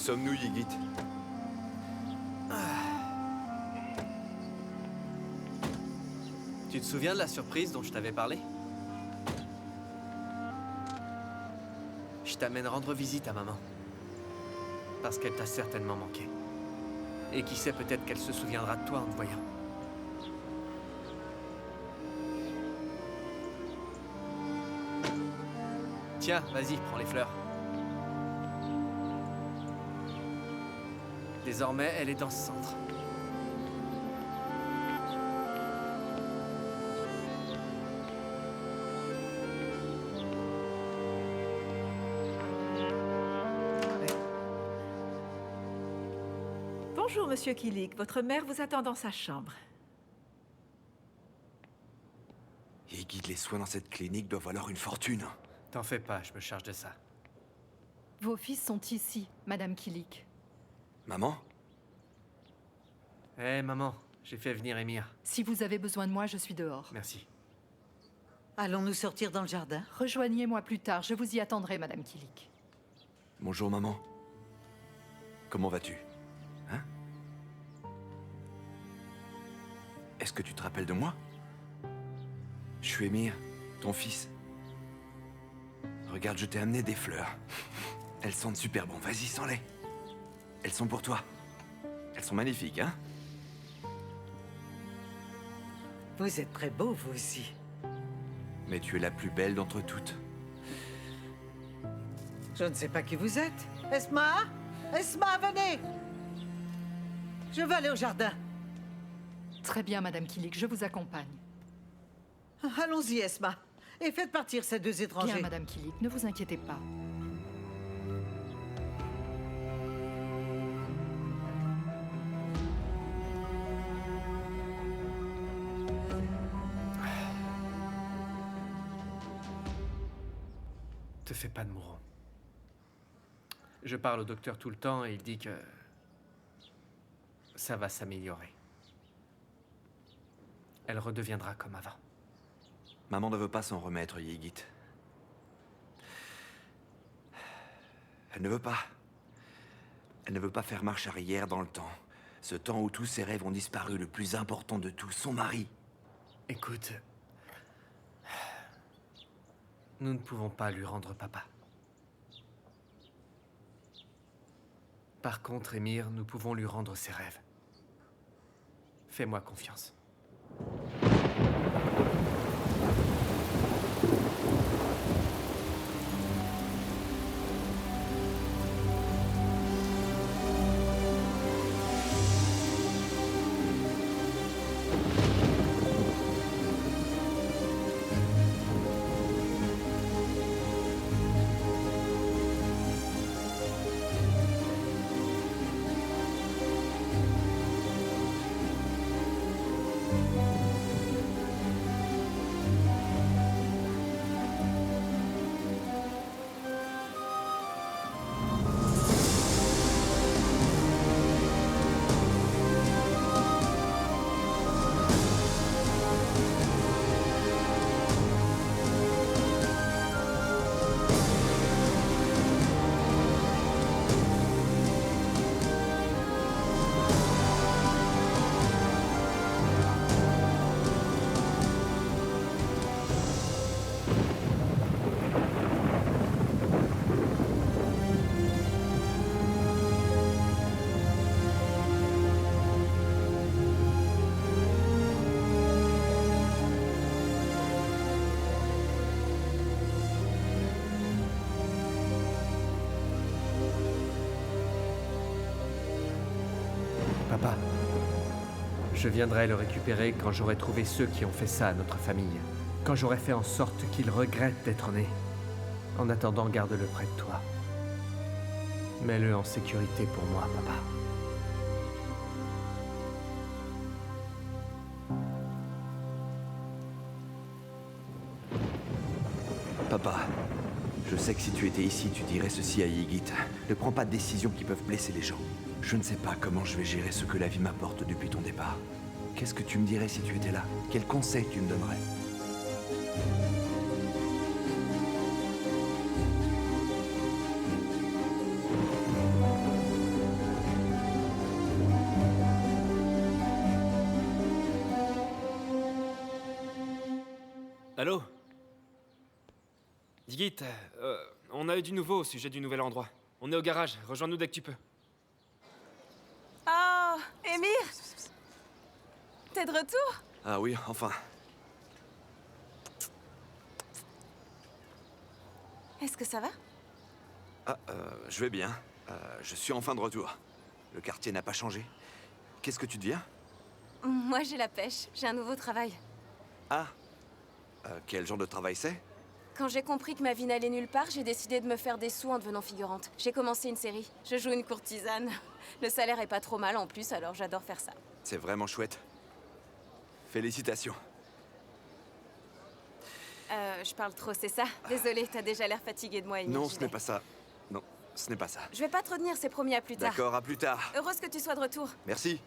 sommes-nous, Yigit? Tu te souviens de la surprise dont je t'avais parlé? Je t'amène rendre visite à maman. Parce qu'elle t'a certainement manqué. Et qui sait, peut-être qu'elle se souviendra de toi en te voyant. Tiens, vas-y, prends les fleurs. Désormais, elle est dans ce centre. Bonjour, Monsieur Kilik. Votre mère vous attend dans sa chambre. Yigit, les soins dans cette clinique doivent valoir une fortune. T'en fais pas, je me charge de ça. Vos fils sont ici, Madame Kilik. Maman? Hé, maman, j'ai fait venir Émir. Si vous avez besoin de moi, je suis dehors. Merci. Allons-nous sortir dans le jardin? Rejoignez-moi plus tard, je vous y attendrai, Madame Kilik. Bonjour, maman. Comment vas-tu? Hein? Est-ce que tu te rappelles de moi? Je suis Émir, ton fils. Regarde, je t'ai amené des fleurs. Elles sentent super bon. Vas-y, sens-les. Elles sont pour toi. Elles sont magnifiques, hein? Vous êtes très beau, vous aussi. Mais tu es la plus belle d'entre toutes. Je ne sais pas qui vous êtes. Esma? Esma, venez! Je veux aller au jardin. Très bien, Madame Kilik, je vous accompagne. Allons-y, Esma. Et faites partir ces deux étrangers. Bien, Madame Kilik, ne vous inquiétez pas. Te fais pas de mouron. Je parle au docteur tout le temps et il dit que... ça va s'améliorer. Elle redeviendra comme avant. Maman ne veut pas s'en remettre, Yigit. Elle ne veut pas. Elle ne veut pas faire marche arrière dans le temps. Ce temps où tous ses rêves ont disparu, le plus important de tous, son mari. Écoute... nous ne pouvons pas lui rendre papa. Par contre, Émir, nous pouvons lui rendre ses rêves. Fais-moi confiance. Papa, je viendrai le récupérer quand j'aurai trouvé ceux qui ont fait ça à notre famille. Quand j'aurai fait en sorte qu'il regrette d'être né. En attendant, garde-le près de toi. Mets-le en sécurité pour moi, papa. Papa, je sais que si tu étais ici, tu dirais ceci à Yigit. Ne prends pas de décisions qui peuvent blesser les gens. Je ne sais pas comment je vais gérer ce que la vie m'apporte depuis ton départ. Qu'est-ce que tu me dirais si tu étais là? Quels conseils tu me donnerais? Allô? Yigit, on a eu du nouveau au sujet du nouvel endroit. On est au garage, rejoins-nous dès que tu peux. Oh, Émir! T'es de retour? Ah oui, enfin. Est-ce que ça va? Ah, je vais bien. Je suis enfin de retour. Le quartier n'a pas changé. Qu'est-ce que tu deviens? Moi, j'ai la pêche. J'ai un nouveau travail. Ah. Quel genre de travail c'est? Quand j'ai compris que ma vie n'allait nulle part, j'ai décidé de me faire des sous en devenant figurante. J'ai commencé une série. Je joue une courtisane. Le salaire est pas trop mal en plus, alors j'adore faire ça. C'est vraiment chouette. Félicitations. Je parle trop, c'est ça? Désolée, t'as déjà l'air fatigué de moi, Émir. Non, j'y ce n'est vais. pas ça. Non, ce n'est pas ça. Je vais pas te retenir, c'est promis, à plus tard. D'accord, à plus tard. Heureuse que tu sois de retour. Merci.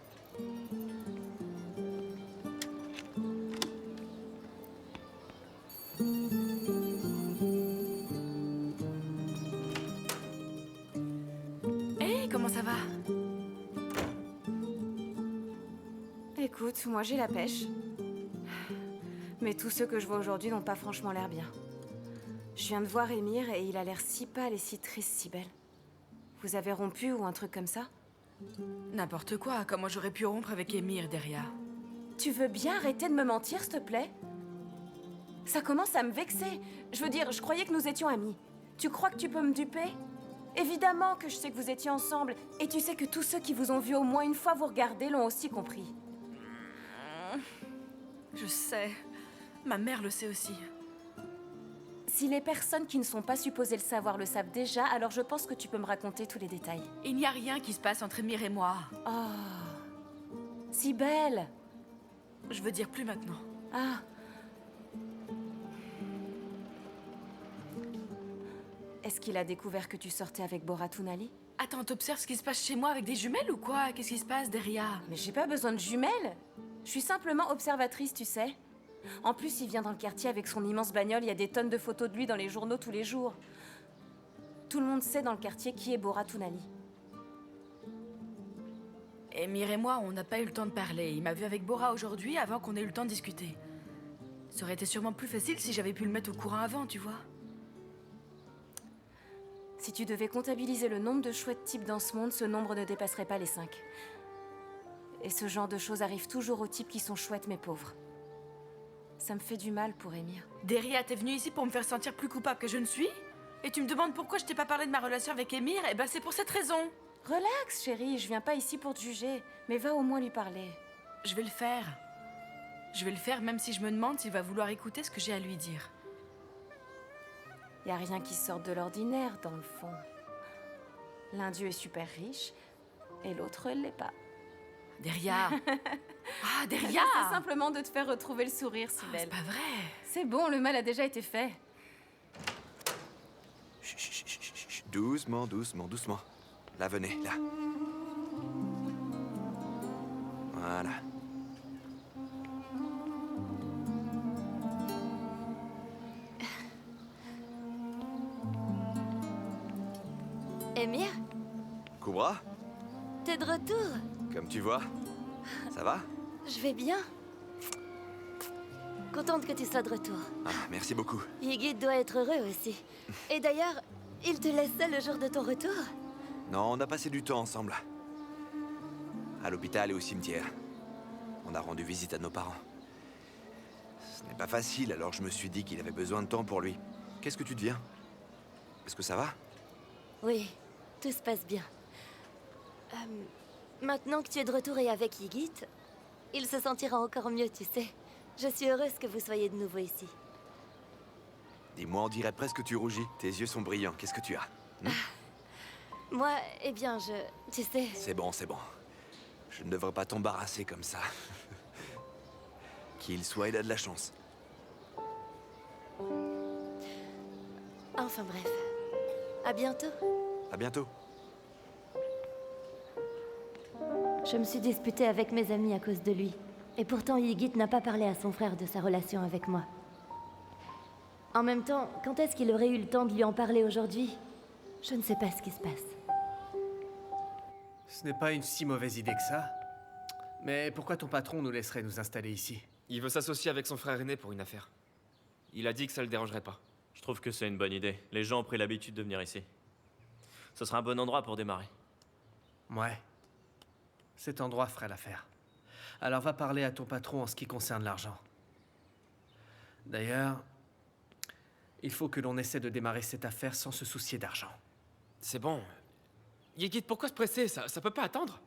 Hé, comment ça va? Écoute, moi j'ai la pêche. Mais tous ceux que je vois aujourd'hui n'ont pas franchement l'air bien. Je viens de voir Émir et il a l'air si pâle et si triste, si belle. Vous avez rompu ou un truc comme ça? N'importe quoi, comment j'aurais pu rompre avec Émir, Deria? Tu veux bien arrêter de me mentir, s'il te plaît? Ça commence à me vexer. Je veux dire, je croyais que nous étions amis. Tu crois que tu peux me duper? Évidemment que je sais que vous étiez ensemble. Et tu sais que tous ceux qui vous ont vu au moins une fois vous regarder l'ont aussi compris. Je sais. Ma mère le sait aussi. Si les personnes qui ne sont pas supposées le savoir le savent déjà, alors je pense que tu peux me raconter tous les détails. Il n'y a rien qui se passe entre Émir et moi. Oh, si belle. Je veux dire plus maintenant. Ah. Est-ce qu'il a découvert que tu sortais avec Boratunali? Attends, t'observes ce qui se passe chez moi avec des jumelles ou quoi? Qu'est-ce qui se passe, Deria? Mais j'ai pas besoin de jumelles. Je suis simplement observatrice, tu sais. En plus, il vient dans le quartier avec son immense bagnole, il y a des tonnes de photos de lui dans les journaux tous les jours. Tout le monde sait dans le quartier qui est Boratunali. Émir et moi, on n'a pas eu le temps de parler. Il m'a vu avec Bora aujourd'hui avant qu'on ait eu le temps de discuter. Ça aurait été sûrement plus facile si j'avais pu le mettre au courant avant, tu vois. Si tu devais comptabiliser le nombre de chouettes types dans ce monde, ce nombre ne dépasserait pas les 5. Et ce genre de choses arrive toujours aux types qui sont chouettes mais pauvres. Ça me fait du mal pour Émir. Deria, t'es venue ici pour me faire sentir plus coupable que je ne suis? Et tu me demandes pourquoi je t'ai pas parlé de ma relation avec Émir? Eh ben c'est pour cette raison. Relax, chérie, je viens pas ici pour te juger, mais va au moins lui parler. Je vais le faire. Je vais le faire même si je me demande s'il va vouloir écouter ce que j'ai à lui dire. Y a rien qui sorte de l'ordinaire, dans le fond. L'un d'eux est super riche, et l'autre l'est pas. Deria. Ah, Deria. C'est simplement de te faire retrouver le sourire, si C'est belle. pas vrai. C'est bon, le mal a déjà été fait. Chut, chut, chut, chut, chut. Doucement, doucement, doucement. Là, venez, là. Voilà. Émir, Koubra, t'es de retour? comme tu vois. Ça va? Je vais bien. Contente que tu sois de retour. Ah, merci beaucoup. Yigit doit être heureux aussi. Et d'ailleurs, il te laisse seul le jour de ton retour? Non, on a passé du temps ensemble. À l'hôpital et au cimetière. On a rendu visite à nos parents. Ce n'est pas facile, alors je me suis dit qu'il avait besoin de temps pour lui. Qu'est-ce que tu deviens? Est-ce que ça va? Oui, tout se passe bien. Maintenant que tu es de retour et avec Yigit, il se sentira encore mieux, tu sais. Je suis heureuse que vous soyez de nouveau ici. Dis-moi, on dirait presque que tu rougis. Tes yeux sont brillants. Qu'est-ce que tu as? Moi, eh bien, tu sais... C'est bon, c'est bon. Je ne devrais pas t'embarrasser comme ça. Qu'il soit, il a de la chance. Enfin bref. À bientôt. À bientôt. Je me suis disputée avec mes amis à cause de lui. Et pourtant, Yigit n'a pas parlé à son frère de sa relation avec moi. En même temps, quand est-ce qu'il aurait eu le temps de lui en parler aujourd'hui? Je ne sais pas ce qui se passe. Ce n'est pas une si mauvaise idée que ça. Mais pourquoi ton patron nous laisserait nous installer ici? Il veut s'associer avec son frère aîné pour une affaire. Il a dit que ça le dérangerait pas. Je trouve que c'est une bonne idée. Les gens ont pris l'habitude de venir ici. Ce sera un bon endroit pour démarrer. Ouais. Cet endroit ferait l'affaire. Alors va parler à ton patron en ce qui concerne l'argent. D'ailleurs, il faut que l'on essaie de démarrer cette affaire sans se soucier d'argent. C'est bon. Yigit, pourquoi se presser? Ça peut pas attendre?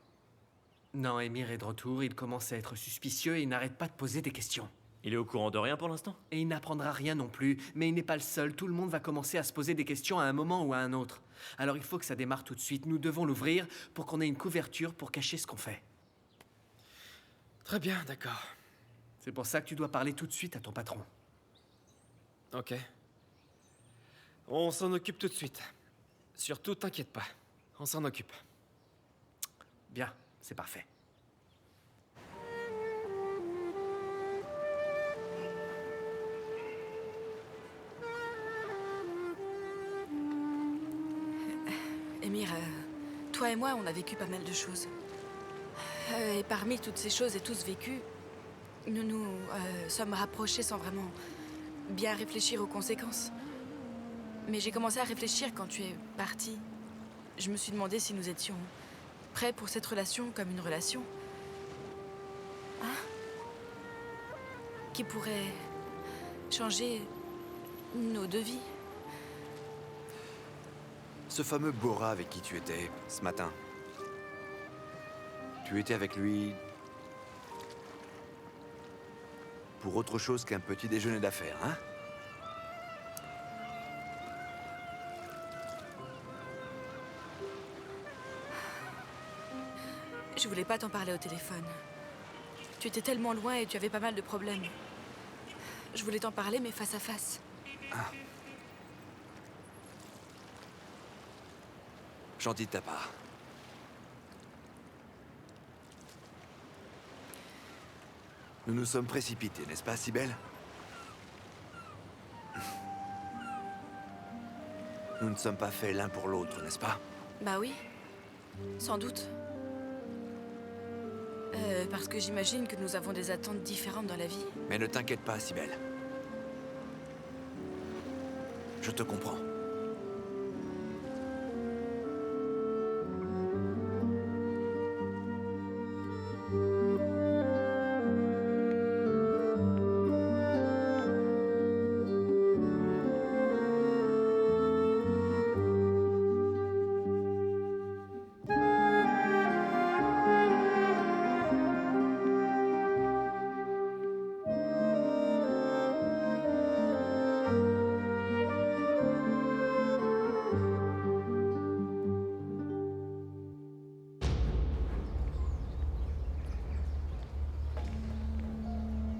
Non, Emir est de retour, il commence à être suspicieux et il n'arrête pas de poser des questions. Il est au courant de rien pour l'instant? Et il n'apprendra rien non plus, mais il n'est pas le seul, tout le monde va commencer à se poser des questions à un moment ou à un autre. Alors il faut que ça démarre tout de suite, nous devons l'ouvrir pour qu'on ait une couverture pour cacher ce qu'on fait. Très bien, d'accord. C'est pour ça que tu dois parler tout de suite à ton patron. Ok. On s'en occupe tout de suite. Surtout, t'inquiète pas. On s'en occupe. Bien, c'est parfait. Emir, toi et moi, on a vécu pas mal de choses. Et parmi toutes ces choses et tous vécus, nous nous sommes rapprochés sans vraiment bien réfléchir aux conséquences. Mais j'ai commencé à réfléchir quand tu es parti. Je me suis demandé si nous étions prêts pour cette relation comme une relation. Hein? Qui pourrait changer nos deux vies. Ce fameux Bora avec qui tu étais ce matin. Tu étais avec lui pour autre chose qu'un petit déjeuner d'affaires, hein? Je voulais pas t'en parler au téléphone. Tu étais tellement loin et tu avais pas mal de problèmes. Je voulais t'en parler, mais face à face. Ah. Gentil de ta part. Nous nous sommes précipités, n'est-ce pas, Sibelle? Nous ne sommes pas faits l'un pour l'autre, n'est-ce pas? Bah oui, sans doute. Parce que j'imagine que nous avons des attentes différentes dans la vie. Mais ne t'inquiète pas, Sibelle. Je te comprends.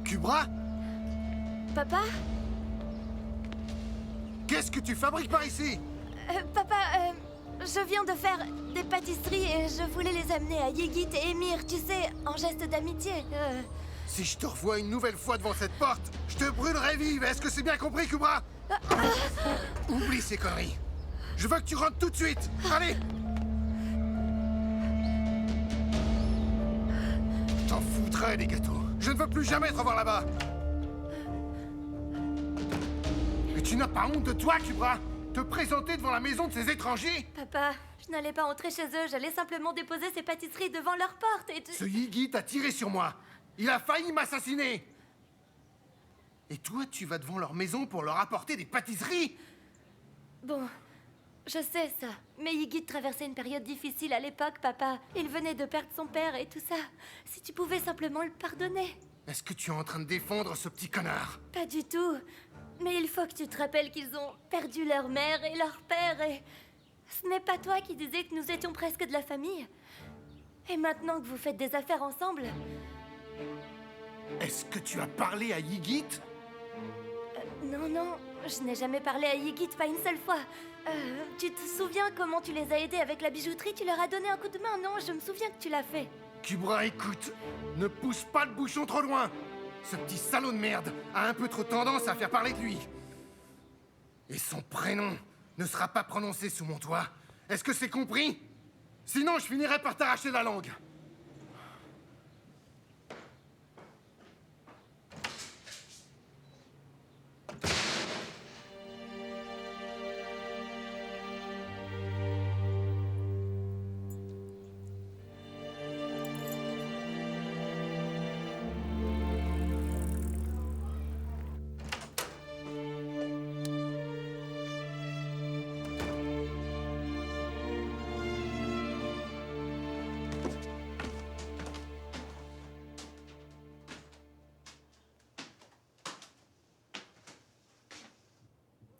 Kubra? Papa? Qu'est-ce que tu fabriques par ici? Papa, je viens de faire des pâtisseries et je voulais les amener à Yigit et Emir, tu sais, en geste d'amitié. Si je te revois une nouvelle fois devant cette porte, je te brûlerai vive. Est-ce que c'est bien compris, Kubra? Oublie ces conneries. Je veux que tu rentres tout de suite. Allez! T'en foutrais des gâteaux. Je ne veux plus jamais te revoir là-bas. Mais tu n'as pas honte de toi, Kubra? Te présenter devant la maison de ces étrangers? Papa, je n'allais pas entrer chez eux, j'allais simplement déposer ces pâtisseries devant leur porte et tu... Ce Yigit a tiré sur moi. Il a failli m'assassiner. Et toi, tu vas devant leur maison pour leur apporter des pâtisseries? Bon, je sais ça. Mais Yigit traversait une période difficile à l'époque, papa. Il venait de perdre son père et tout ça. Si tu pouvais simplement le pardonner. Est-ce que tu es en train de défendre ce petit connard? Pas du tout. Mais il faut que tu te rappelles qu'ils ont perdu leur mère et leur père et... Ce n'est pas toi qui disais que nous étions presque de la famille. Et maintenant que vous faites des affaires ensemble... Est-ce que tu as parlé à Yigit? Non, non, je n'ai jamais parlé à Yigit, pas une seule fois. Tu te souviens comment tu les as aidés avec la bijouterie? Tu leur as donné un coup de main, non? Je me souviens que tu l'as fait. Kubra, écoute, ne pousse pas le bouchon trop loin. Ce petit salaud de merde a un peu trop tendance à faire parler de lui. Et son prénom ne sera pas prononcé sous mon toit. Est-ce que c'est compris? Sinon, je finirai par t'arracher la langue.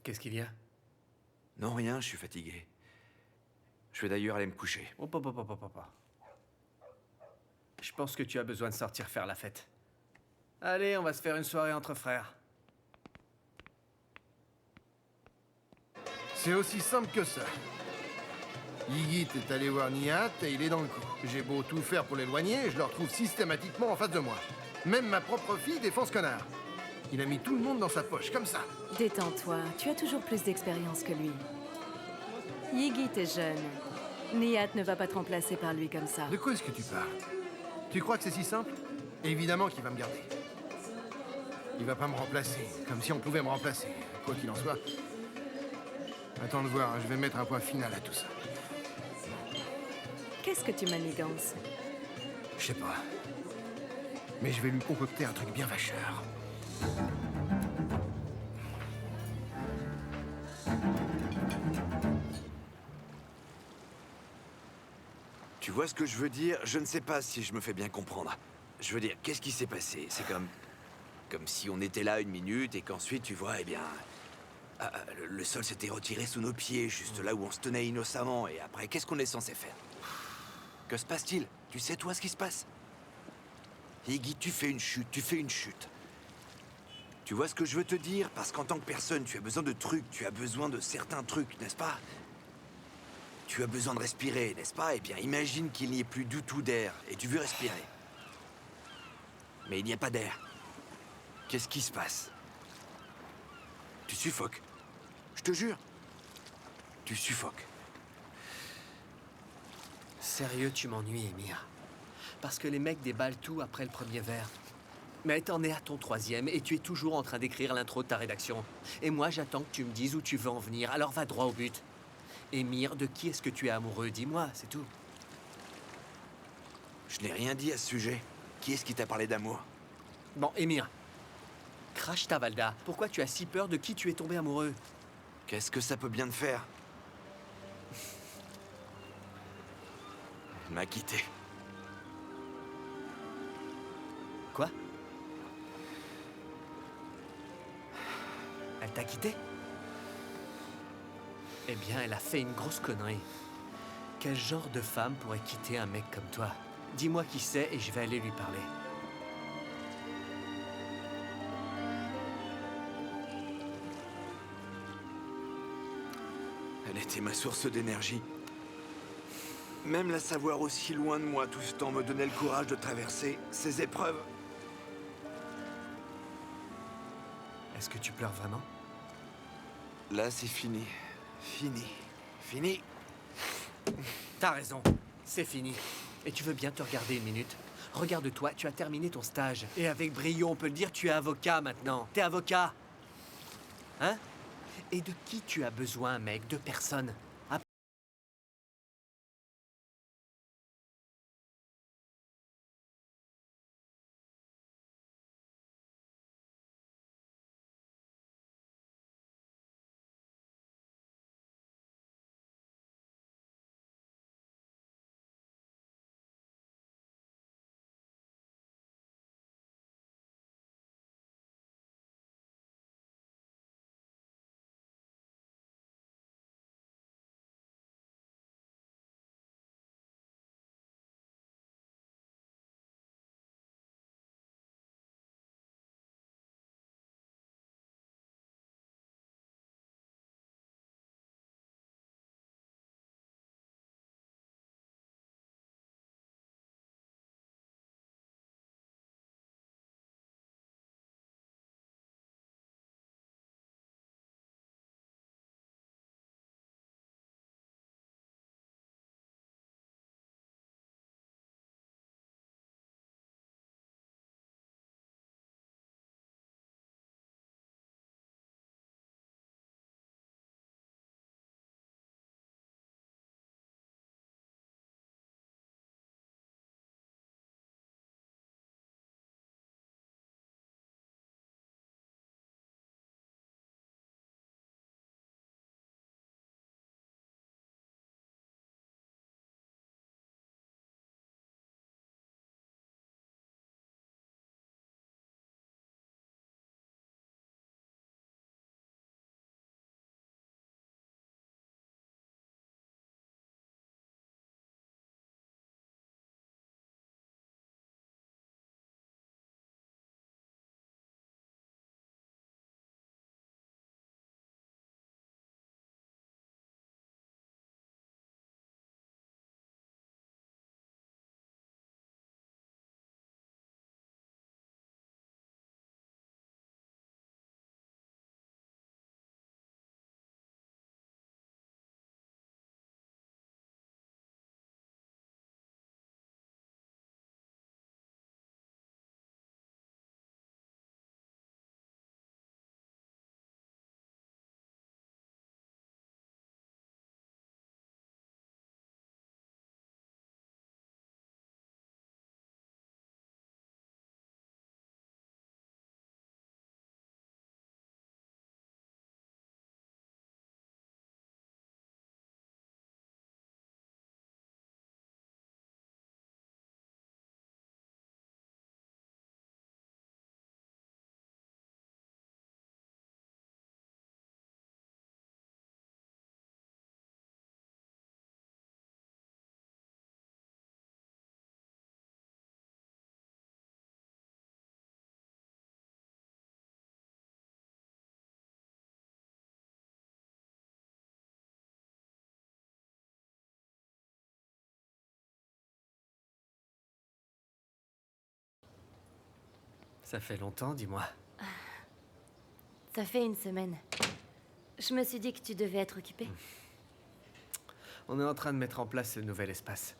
Qu'est-ce qu'il y a? Non, rien, je suis fatigué. Je vais d'ailleurs aller me coucher. Hop, hop, hop, hop, hop, hop. Je pense que tu as besoin de sortir faire la fête. Allez, on va se faire une soirée entre frères. C'est aussi simple que ça. Ygit est allé voir Nihat et il est dans le coup. J'ai beau tout faire pour l'éloigner, je le retrouve systématiquement en face de moi. Même ma propre fille défend ce connard. Il a mis tout le monde dans sa poche, comme ça. Détends-toi, tu as toujours plus d'expérience que lui. Ygit est jeune. Nihat ne va pas te remplacer par lui comme ça. De quoi est-ce que tu parles? Tu crois que c'est si simple? Évidemment qu'il va me garder. Il va pas me remplacer, comme si on pouvait me remplacer. Quoi qu'il en soit. Attends de voir, je vais mettre un point final à tout ça. Qu'est-ce que tu manigances? Je sais pas. Mais je vais lui concocter un truc bien vacheur. Tu vois ce que je veux dire? Je ne sais pas si je me fais bien comprendre. Je veux dire, qu'est-ce qui s'est passé? C'est comme si on était là une minute et qu'ensuite, tu vois, eh bien... le sol s'était retiré sous nos pieds, juste là où on se tenait innocemment. Et après, qu'est-ce qu'on est censé faire? Que se passe-t-il? Tu sais, toi, ce qui se passe? Iggy, tu fais une chute, tu fais une chute. Tu vois ce que je veux te dire? Parce qu'en tant que personne, tu as besoin de trucs, tu as besoin de certains trucs, n'est-ce pas? Tu as besoin de respirer, n'est-ce pas? Eh bien, imagine qu'il n'y ait plus du tout d'air, et tu veux respirer. Mais il n'y a pas d'air. Qu'est-ce qui se passe? Tu suffoques. Je te jure. Tu suffoques. Sérieux, tu m'ennuies, Emir. Parce que les mecs déballent tout après le premier verre. Mais t'en es à ton troisième et tu es toujours en train d'écrire l'intro de ta rédaction. Et moi, j'attends que tu me dises où tu veux en venir, alors va droit au but. Emir, de qui est-ce que tu es amoureux? Dis-moi, c'est tout. Je n'ai rien dit à ce sujet. Qui est-ce qui t'a parlé d'amour? Bon, Emir. Crash ta Valda. Pourquoi tu as si peur de qui tu es tombé amoureux? Qu'est-ce que ça peut bien te faire? Elle m'a quitté. Quoi? Elle t'a quitté? Eh bien, elle a fait une grosse connerie. Quel genre de femme pourrait quitter un mec comme toi? Dis-moi qui c'est et je vais aller lui parler. Elle était ma source d'énergie. Même la savoir aussi loin de moi tout ce temps me donnait le courage de traverser ces épreuves. Est-ce que tu pleures vraiment? Là, c'est fini. Fini. Fini. T'as raison. C'est fini. Et tu veux bien te regarder une minute? Regarde-toi, tu as terminé ton stage. Et avec brio, on peut le dire, tu es avocat maintenant. T'es avocat. Hein? Et de qui tu as besoin, mec? De personne. Ça fait longtemps, dis-moi. Ça fait une semaine. Je me suis dit que tu devais être occupé. On est en train de mettre en place le nouvel espace.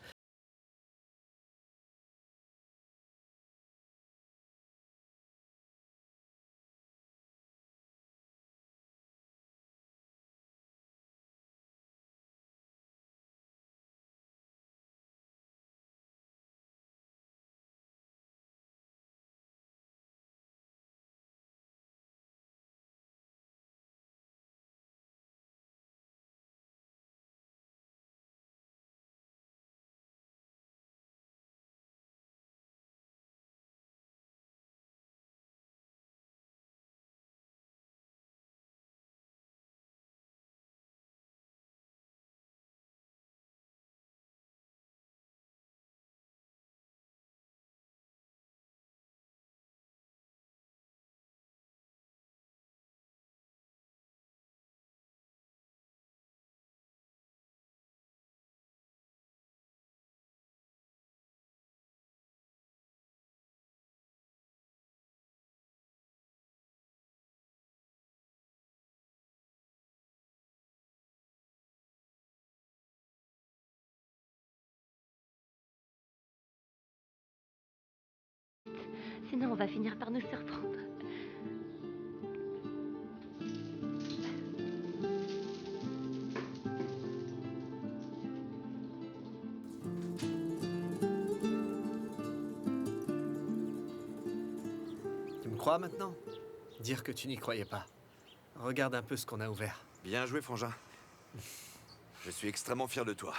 Sinon, on va finir par nous surprendre. Tu me crois maintenant? Dire que tu n'y croyais pas. Regarde un peu ce qu'on a ouvert. Bien joué, frangin. Je suis extrêmement fier de toi.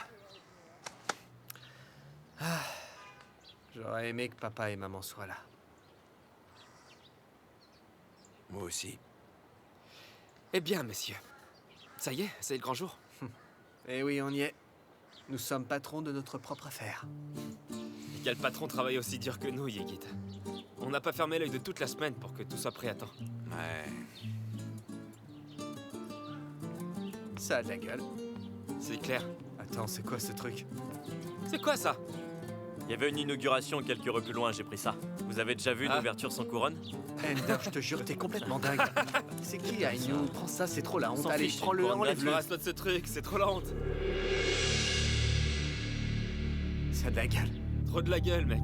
J'aurais aimé que papa et maman soient là. Moi aussi. Eh bien, messieurs. Ça y est, c'est le grand jour. Eh oui, on y est. Nous sommes patrons de notre propre affaire. Et quel patron travaille aussi dur que nous, Yigit? On n'a pas fermé l'œil de toute la semaine pour que tout soit prêt à temps. Ouais. Ça a de la gueule. C'est clair. Attends, c'est quoi ce truc? C'est quoi ça? Il y avait une inauguration quelques rues plus loin, j'ai pris ça. Vous avez déjà vu une ouverture sans couronne? Ender, je te jure, t'es complètement dingue. C'est qui, Ainu? Prends ça, c'est trop la honte. s'en Allez, fiche, prends-le, une couronne enlève-le. Reste-toi de ce truc, c'est trop la honte. Ça a de la gueule. Trop de la gueule, mec.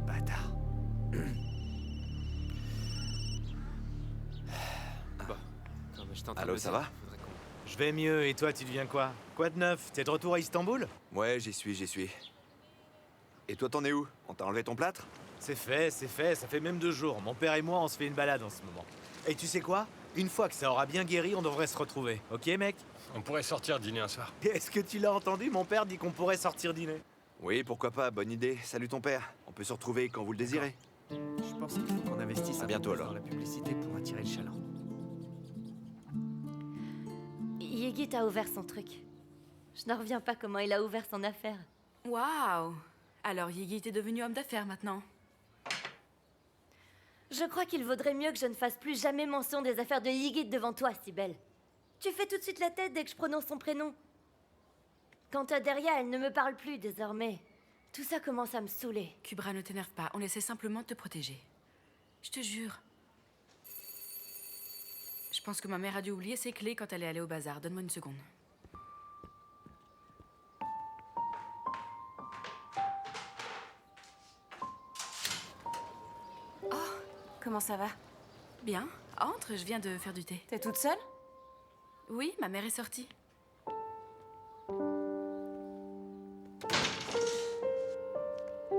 Bâtard. Bon, comme je t'entends. Allô, ça va? Je vais mieux, et toi, tu deviens quoi? Quoi de neuf? T'es de retour à Istanbul? Ouais, j'y suis. Et toi, t'en es où? On t'a enlevé ton plâtre? C'est fait, ça fait même 2 jours. Mon père et moi, on se fait une balade en ce moment. Et tu sais quoi? Une fois que ça aura bien guéri, on devrait se retrouver. Ok, mec? On pourrait sortir dîner un soir. Est-ce que tu l'as entendu? Mon père dit qu'on pourrait sortir dîner. Oui, pourquoi pas, bonne idée. Salut ton père. On peut se retrouver quand vous le désirez. Je pense qu'il faut qu'on investisse À un bientôt, peu plus alors. dans la publicité pour attirer le chaland. Yigit a ouvert son truc. Je n'en reviens pas comment il a ouvert son affaire. Waouh! Alors Yigit est devenu homme d'affaires maintenant. Je crois qu'il vaudrait mieux que je ne fasse plus jamais mention des affaires de Yigit devant toi, Sibel. Tu fais tout de suite la tête dès que je prononce son prénom. Quant à Deria, elle ne me parle plus désormais. Tout ça commence à me saouler. Kubra, ne t'énerve pas, on essaie simplement de te protéger. Je te jure. Je pense que ma mère a dû oublier ses clés quand elle est allée au bazar. Donne-moi une seconde. Comment ça va? Bien. Entre, je viens de faire du thé. T'es toute seule? Oui, ma mère est sortie.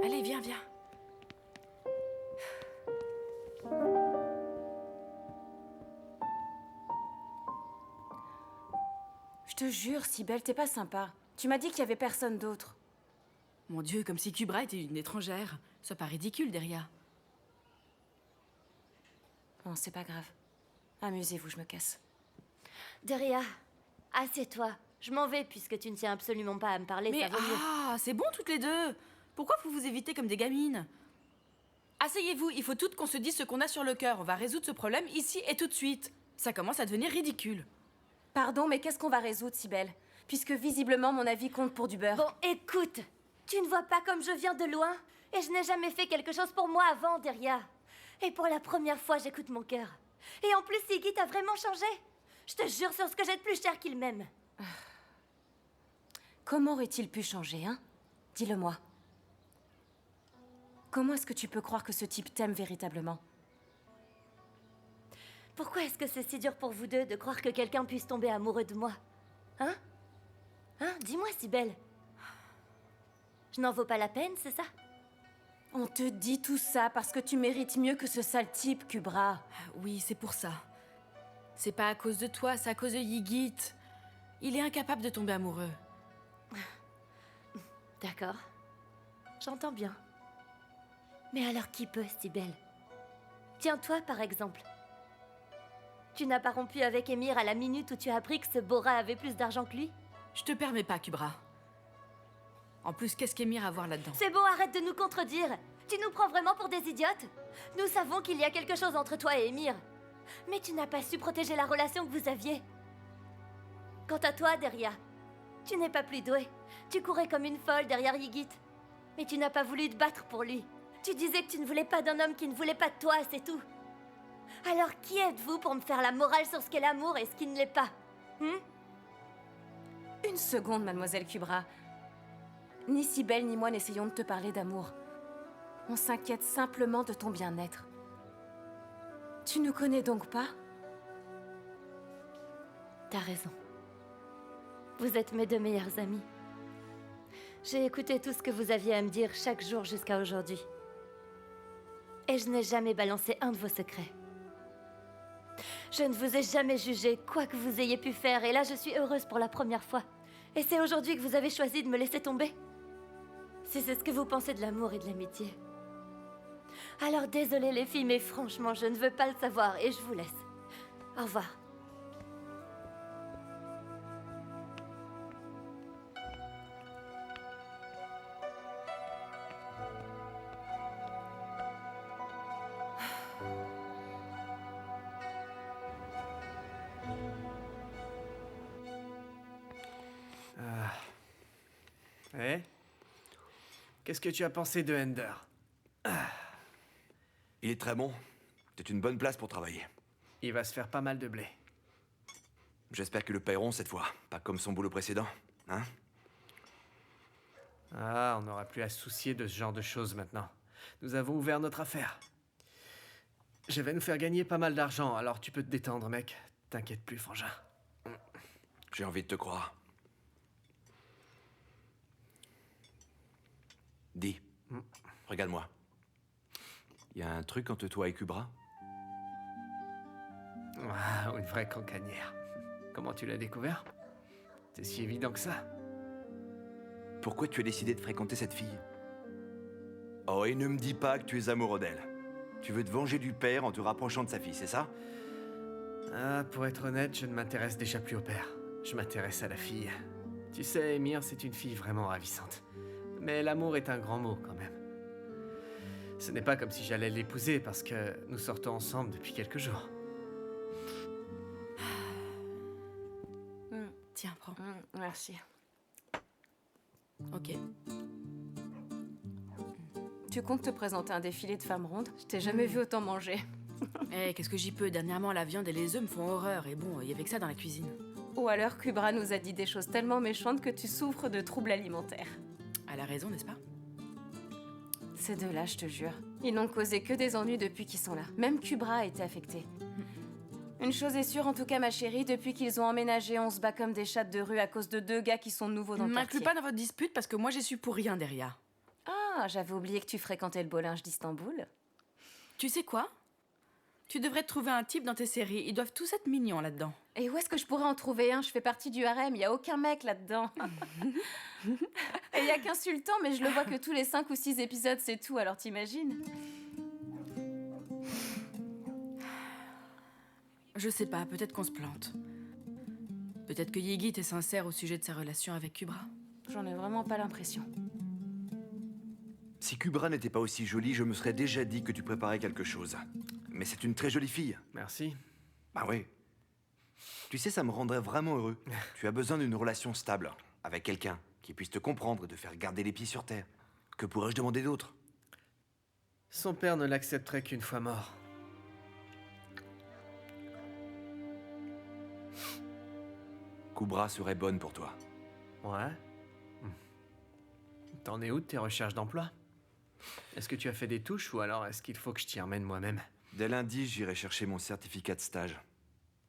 Allez, viens. Je te jure, Sibel, t'es pas sympa. Tu m'as dit qu'il y avait personne d'autre. Mon Dieu, comme si Kubra était une étrangère. Sois pas ridicule, Deria. Bon, c'est pas grave. Amusez-vous, je me casse. Deria, assieds-toi. Je m'en vais puisque tu ne tiens absolument pas à me parler, Mais ça vaut mieux. c'est bon toutes les deux. Pourquoi vous vous évitez comme des gamines? Asseyez-vous, il faut toutes qu'on se dise ce qu'on a sur le cœur. On va résoudre ce problème ici et tout de suite. Ça commence à devenir ridicule. Pardon, mais qu'est-ce qu'on va résoudre, Cybèle? Puisque visiblement mon avis compte pour du beurre. Bon, écoute, tu ne vois pas comme je viens de loin? Et je n'ai jamais fait quelque chose pour moi avant, Deria. Et pour la première fois, j'écoute mon cœur. Et en plus, Ygritte a vraiment changé. Je te jure sur ce que j'ai de plus cher qu'il m'aime. Comment aurait-il pu changer, hein? Dis-le-moi. Comment est-ce que tu peux croire que ce type t'aime véritablement? Pourquoi est-ce que c'est si dur pour vous deux de croire que quelqu'un puisse tomber amoureux de moi? Hein? Hein? Dis-moi, Cybèle. Je n'en vaux pas la peine, c'est ça? On te dit tout ça parce que tu mérites mieux que ce sale type, Kubra. Oui, c'est pour ça. C'est pas à cause de toi, c'est à cause de Ygritte. Il est incapable de tomber amoureux. D'accord. J'entends bien. Mais alors qui peut, Cybèle? Tiens, toi, par exemple. Tu n'as pas rompu avec Émir à la minute où tu as appris que ce Bora avait plus d'argent que lui? Je te permets pas, Kubra. En plus, qu'est-ce qu'Émir a à voir là-dedans? C'est bon, arrête de nous contredire. Tu nous prends vraiment pour des idiotes? Nous savons qu'il y a quelque chose entre toi et Émir. Mais tu n'as pas su protéger la relation que vous aviez. Quant à toi, Deria, tu n'es pas plus douée. Tu courais comme une folle derrière Ygritte. Mais tu n'as pas voulu te battre pour lui. Tu disais que tu ne voulais pas d'un homme qui ne voulait pas de toi, c'est tout. Alors qui êtes-vous pour me faire la morale sur ce qu'est l'amour et ce qui ne l'est pas? Une seconde, mademoiselle Kubra. Ni Cybèle ni moi n'essayons de te parler d'amour. On s'inquiète simplement de ton bien-être. Tu nous connais donc pas? T'as raison. Vous êtes mes deux meilleurs amis. J'ai écouté tout ce que vous aviez à me dire chaque jour jusqu'à aujourd'hui. Et je n'ai jamais balancé un de vos secrets. Je ne vous ai jamais jugé, quoi que vous ayez pu faire, et là je suis heureuse pour la première fois. Et c'est aujourd'hui que vous avez choisi de me laisser tomber? Si c'est ce que vous pensez de l'amour et de l'amitié. Alors désolée les filles, mais franchement, je ne veux pas le savoir, et je vous laisse. Au revoir. Eh? Qu'est-ce que tu as pensé de Ender? Il est très bon. C'est une bonne place pour travailler. Il va se faire pas mal de blé. J'espère que le paieront cette fois, pas comme son boulot précédent, hein? Ah, on n'aura plus à se soucier de ce genre de choses maintenant. Nous avons ouvert notre affaire. Je vais nous faire gagner pas mal d'argent, alors tu peux te détendre, mec. T'inquiète plus, frangin. J'ai envie de te croire. Dis, regarde-moi. Il y a un truc entre toi et Kubra? Ah, une vraie cancanière. Comment tu l'as découvert? C'est si évident que ça. Pourquoi tu as décidé de fréquenter cette fille? Oh, et ne me dis pas que tu es amoureux d'elle. Tu veux te venger du père en te rapprochant de sa fille, c'est ça? Ah, pour être honnête, je ne m'intéresse déjà plus au père. Je m'intéresse à la fille. Tu sais, Émir, c'est une fille vraiment ravissante. Mais l'amour est un grand mot, quand même. Ce n'est pas comme si j'allais l'épouser, parce que nous sortons ensemble depuis quelques jours. Tiens, prends. Merci. Ok. Tu comptes te présenter un défilé de femmes rondes? Je t'ai jamais vu autant manger. Eh, qu'est-ce que j'y peux? Dernièrement, la viande et les œufs me font horreur. Et bon, il y avait que ça dans la cuisine. Ou alors Kubra nous a dit des choses tellement méchantes que tu souffres de troubles alimentaires. Elle a raison, n'est-ce pas? Ces deux-là, je te jure. Ils n'ont causé que des ennuis depuis qu'ils sont là. Même Kubra a été affectée. Une chose est sûre, en tout cas, ma chérie, depuis qu'ils ont emménagé, on se bat comme des chattes de rue à cause de deux gars qui sont nouveaux dans le quartier. M'inclus pas dans votre dispute parce que moi, j'y suis pour rien, Deria. Ah, j'avais oublié que tu fréquentais le beau linge d'Istanbul. Tu sais quoi? Tu devrais te trouver un type dans tes séries. Ils doivent tous être mignons là-dedans. Et où est-ce que je pourrais en trouver un? Je fais partie du harem, il y a aucun mec là-dedans. Et il y a qu'un sultan, mais je le vois que tous les 5 ou 6 épisodes, c'est tout, alors t'imagines? Je sais pas, peut-être qu'on se plante. Peut-être que Ygritte est sincère au sujet de sa relation avec Kubra. J'en ai vraiment pas l'impression. Si Kubra n'était pas aussi jolie, je me serais déjà dit que tu préparais quelque chose. Mais c'est une très jolie fille. Merci. Bah oui. Tu sais, ça me rendrait vraiment heureux. Tu as besoin d'une relation stable, avec quelqu'un qui puisse te comprendre et te faire garder les pieds sur terre. Que pourrais-je demander d'autre? Son père ne l'accepterait qu'une fois mort. Kubra serait bonne pour toi. Ouais. T'en es où de tes recherches d'emploi? Est-ce que tu as fait des touches ou alors est-ce qu'il faut que je t'y emmène moi-même? Dès lundi, j'irai chercher mon certificat de stage.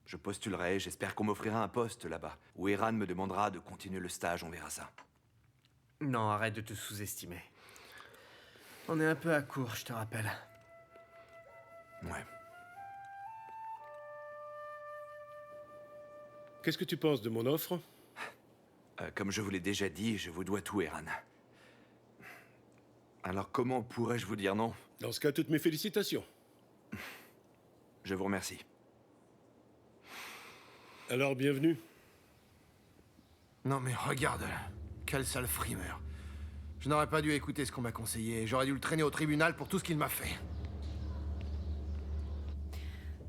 Je postulerai, j'espère qu'on m'offrira un poste là-bas, où Eran me demandera de continuer le stage, on verra ça. Non, arrête de te sous-estimer. On est un peu à court, je te rappelle. Ouais. Qu'est-ce que tu penses de mon offre? Comme je vous l'ai déjà dit, je vous dois tout, Eran. Alors comment pourrais-je vous dire non? Dans ce cas, toutes mes félicitations. Je vous remercie. Alors, bienvenue. Non mais regarde, quel sale frimeur. Je n'aurais pas dû écouter ce qu'on m'a conseillé. J'aurais dû le traîner au tribunal pour tout ce qu'il m'a fait.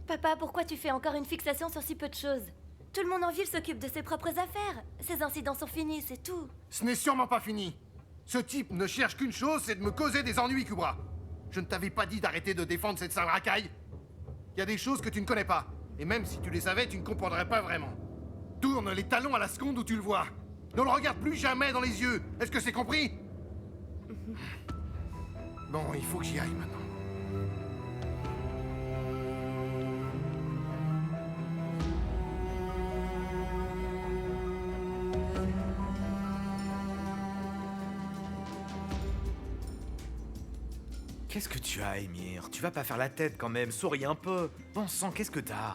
Papa, pourquoi tu fais encore une fixation sur si peu de choses? Tout le monde en ville s'occupe de ses propres affaires. Ces incidents sont finis, c'est tout. Ce n'est sûrement pas fini. Ce type ne cherche qu'une chose, c'est de me causer des ennuis, Kubra. Je ne t'avais pas dit d'arrêter de défendre cette sale racaille. Il y a des choses que tu ne connais pas. Et même si tu les savais, tu ne comprendrais pas vraiment. Tourne les talons à la seconde où tu le vois. Ne le regarde plus jamais dans les yeux. Est-ce que c'est compris? Bon, il faut que j'y aille maintenant. Qu'est-ce que tu as, Émir? Tu vas pas faire la tête quand même, souris un peu. Bon sang, qu'est-ce que t'as?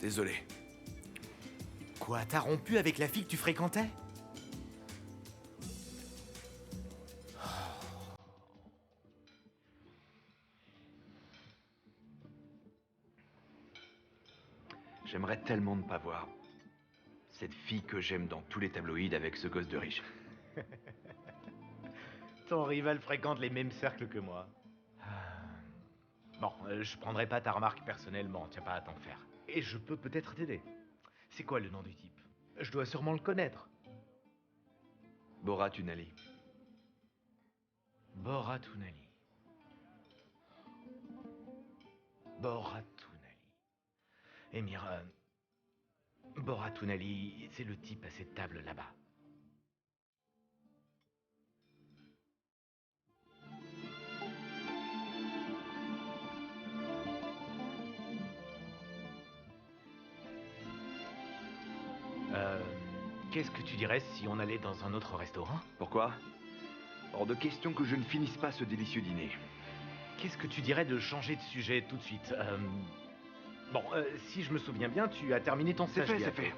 Désolé. Quoi, t'as rompu avec la fille que tu fréquentais? J'aimerais tellement ne pas voir cette fille que j'aime dans tous les tabloïds avec ce gosse de riche. Ton rival fréquente les mêmes cercles que moi. Bon, je prendrai pas ta remarque personnellement, t'as pas à t'en faire. Et je peux peut-être t'aider. C'est quoi le nom du type? Je dois sûrement le connaître. Borat Unali. Borat Unali. Borat Unali. Émir, Borat Unali, c'est le type à cette table là-bas. Qu'est-ce que tu dirais si on allait dans un autre restaurant? Pourquoi? Hors de question que je ne finisse pas ce délicieux dîner. Qu'est-ce que tu dirais de changer de sujet tout de suite? Bon, si je me souviens bien, tu as terminé ton stage. C'est fait.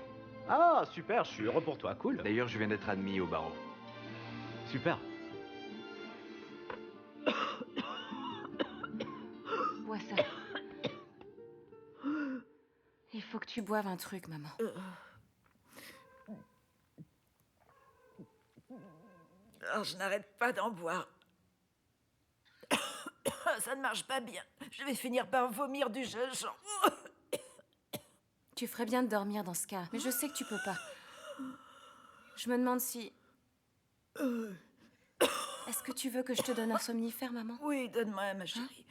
Ah, super, je suis heureux pour toi, cool. D'ailleurs, je viens d'être admis au barreau. Super. Bois ça. Il faut que tu boives un truc, maman. Alors, je n'arrête pas d'en boire. Ça ne marche pas bien. Je vais finir par vomir du gingembre. Tu ferais bien de dormir dans ce cas, mais je sais que tu peux pas. Je me demande si... Est-ce que tu veux que je te donne un somnifère, maman? Oui, donne-moi, ma chérie.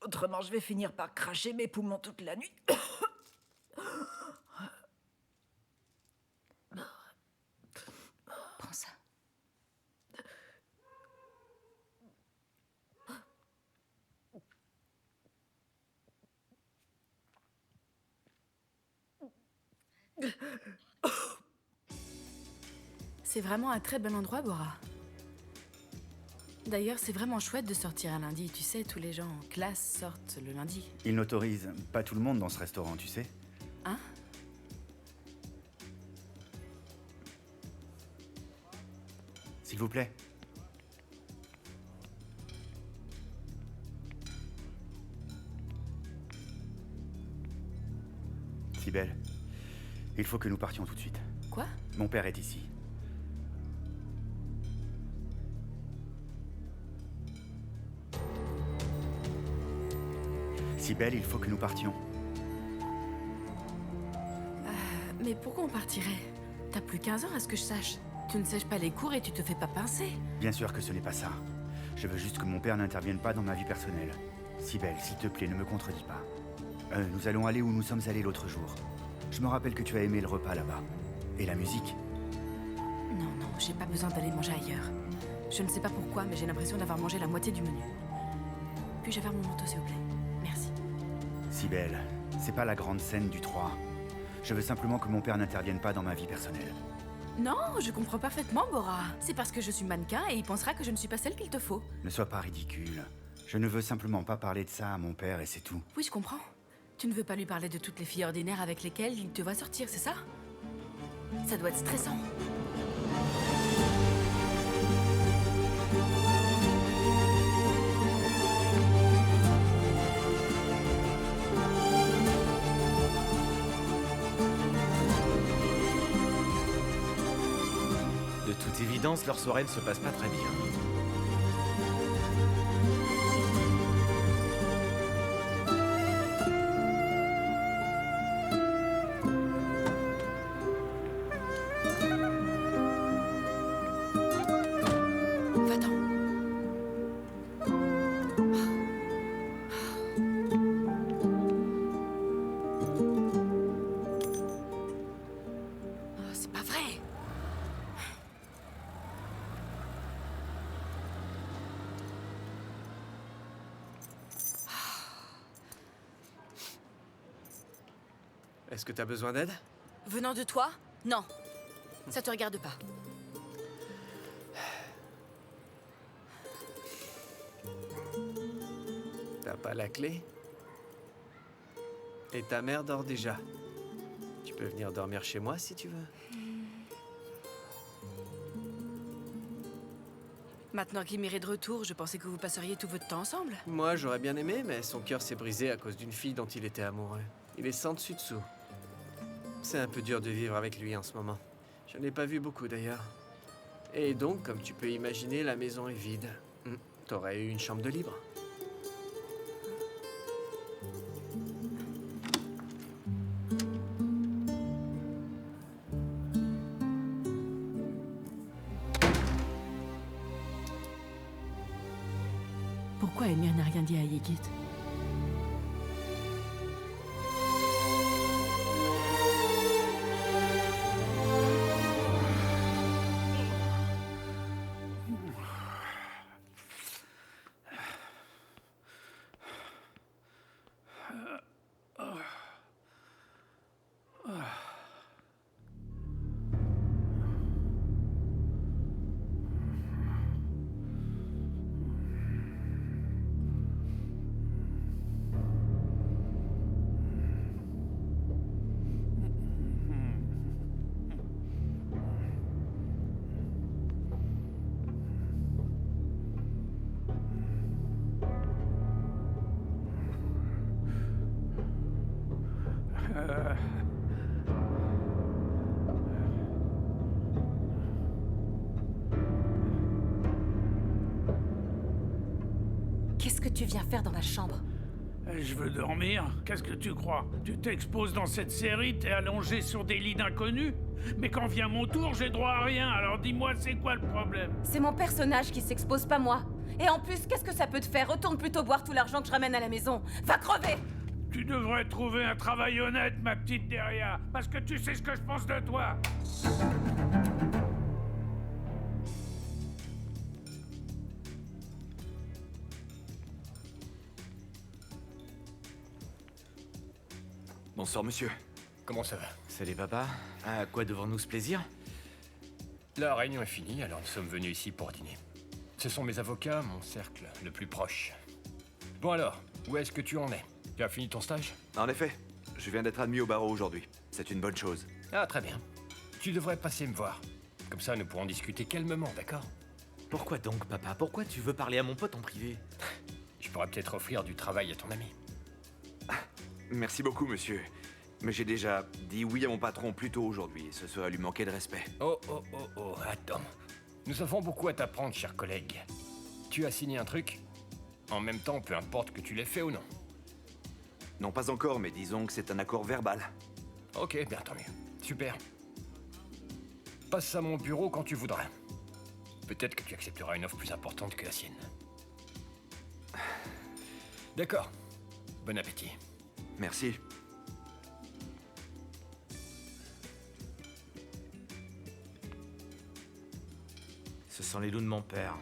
Autrement, je vais finir par cracher mes poumons toute la nuit. Prends ça. C'est vraiment un très bon endroit, Bora. D'ailleurs, c'est vraiment chouette de sortir un lundi. Tu sais, tous les gens en classe sortent le lundi. Ils n'autorisent pas tout le monde dans ce restaurant, tu sais. Hein? S'il vous plaît. Cybèle, il faut que nous partions tout de suite. Quoi? Mon père est ici. Cybèle, il faut que nous partions. Mais pourquoi on partirait? T'as plus 15 ans à ce que je sache. Tu ne sèches pas les cours et tu te fais pas pincer. Bien sûr que ce n'est pas ça. Je veux juste que mon père n'intervienne pas dans ma vie personnelle. Cybèle, s'il te plaît, ne me contredis pas. Nous allons aller où nous sommes allés l'autre jour. Je me rappelle que tu as aimé le repas là-bas. Et la musique. Non, non, j'ai pas besoin d'aller manger ailleurs. Je ne sais pas pourquoi, mais j'ai l'impression d'avoir mangé la moitié du menu. Puis-je avoir mon manteau, s'il vous plaît? Merci. Cybèle, c'est pas la grande scène du 3. Je veux simplement que mon père n'intervienne pas dans ma vie personnelle. Non, je comprends parfaitement, Bora. C'est parce que je suis mannequin et il pensera que je ne suis pas celle qu'il te faut. Ne sois pas ridicule. Je ne veux simplement pas parler de ça à mon père et c'est tout. Oui, je comprends. Tu ne veux pas lui parler de toutes les filles ordinaires avec lesquelles il te voit sortir, c'est ça? Ça doit être stressant. De toute évidence, leur soirée ne se passe pas très bien. C'est pas vrai. Est-ce que t'as besoin d'aide? Venant de toi? Non. Ça te regarde pas. T'as pas la clé? Et ta mère dort déjà. Tu peux venir dormir chez moi si tu veux. Maintenant qu'Ymir est de retour, je pensais que vous passeriez tout votre temps ensemble. Moi, j'aurais bien aimé, mais son cœur s'est brisé à cause d'une fille dont il était amoureux. Il est sans dessus dessous. C'est un peu dur de vivre avec lui en ce moment. Je n'ai pas vu beaucoup d'ailleurs. Et donc, comme tu peux imaginer, la maison est vide. T'aurais eu une chambre de libre. Pourquoi Ymir n'a rien dit à Ygit? Qu'est-ce que tu viens faire dans ma chambre? Je veux dormir. Qu'est-ce que tu crois? Tu t'exposes dans cette série, t'es allongé sur des lits d'inconnus? Mais quand vient mon tour, j'ai droit à rien, alors dis-moi, c'est quoi le problème? C'est mon personnage qui s'expose, pas moi. Et en plus, qu'est-ce que ça peut te faire? Retourne plutôt boire tout l'argent que je ramène à la maison. Va crever! Tu devrais trouver un travail honnête, ma petite Deria, parce que tu sais ce que je pense de toi. Bonsoir, monsieur. Comment ça va? Salut, papa. À quoi devons-nous ce plaisir? La réunion est finie, alors nous sommes venus ici pour dîner. Ce sont mes avocats, mon cercle le plus proche. Bon alors, où est-ce que tu en es? Tu as fini ton stage? En effet, je viens d'être admis au barreau aujourd'hui. C'est une bonne chose. Ah, très bien. Tu devrais passer me voir. Comme ça, nous pourrons discuter calmement, d'accord? Pourquoi donc, papa? Pourquoi tu veux parler à mon pote en privé? Je pourrais peut-être offrir du travail à ton ami. Merci beaucoup, monsieur. Mais j'ai déjà dit oui à mon patron plus tôt aujourd'hui, et ce serait lui manquer de respect. Oh, attends. Nous avons beaucoup à t'apprendre, cher collègue. Tu as signé un truc? En même temps, peu importe que tu l'aies fait ou non. Non, pas encore, mais disons que c'est un accord verbal. Ok, bien tant mieux. Super. Passe à mon bureau quand tu voudras. Peut-être que tu accepteras une offre plus importante que la sienne. D'accord. Bon appétit. Merci. Ce sont les loups de mon père.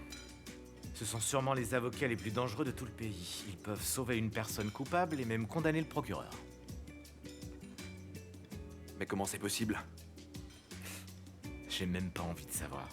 Ce sont sûrement les avocats les plus dangereux de tout le pays. Ils peuvent sauver une personne coupable et même condamner le procureur. Mais comment c'est possible? J'ai même pas envie de savoir.